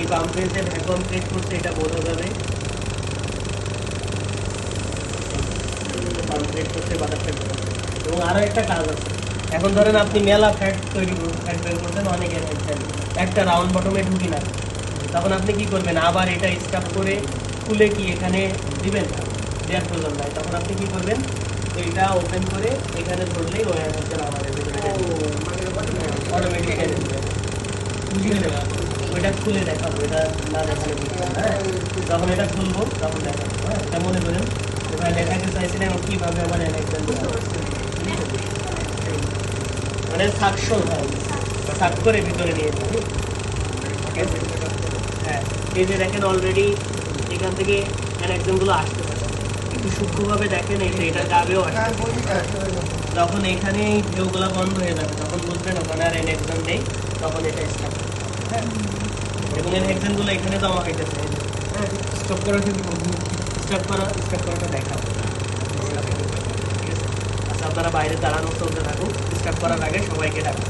এই পাম্পের যে ভ্যাকুয়াম ক্রিয়েট করছে এটা বোঝা যাবে। পাম্প ক্রিয়েট করছে বাতাসটা বোঝা যাবে। এবং আরও একটা কাজ আছে, এখন ধরেন আপনি মেলা ফ্যাট তৈরি ফ্যাট বের করছেন অনেকের একটা রাউন্ড বটমে ঢুকি না, তখন আপনি কি করবেন, আবার এটা স্টাফ করে খুলে কি এখানে দিবেন, দেওয়ার প্রয়োজন নাই। তখন আপনি কি করবেন, এইটা ওপেন করে এখানে ধরলেই ওই হচ্ছে আমাদের ভিতরে অটোমেটিক ওইটা খুলে দেখাবো, এটা না দেখালে বুঝবেন। হ্যাঁ, যখন এটা খুলবো তখন দেখাবো। হ্যাঁ, এটা মনে করেন ওখানে দেখাতে চাইছিলেন কীভাবে আমার এক্সাম মানে সাকশন হয়, সাক করে ভিতরে নিয়ে যাবে। হ্যাঁ, এই যে দেখেন অলরেডি এখান থেকে অ্যানেক্সনগুলো আসতে পারে, একটু সূক্ষ্মভাবে দেখেন এই যে এটা যাবেও আসতে। যখন এখানে এই ভিউগুলো বন্ধ হয়ে যাবে তখন বুঝবেন ওখানে আর অ্যানেক্সন নেই, তখন এটা স্টপ। হ্যাঁ, এবং অ্যানেক্সনগুলো এখানে জমা হইতেছে। হ্যাঁ, স্টপ করা কিন্তু স্টপ করাটা দেখাবো। ঠিক আছে, আচ্ছা আপনারা বাইরে দাঁড়ানো চলতে থাকুন, স্টপ করার আগে সবাইকে ডাকুন।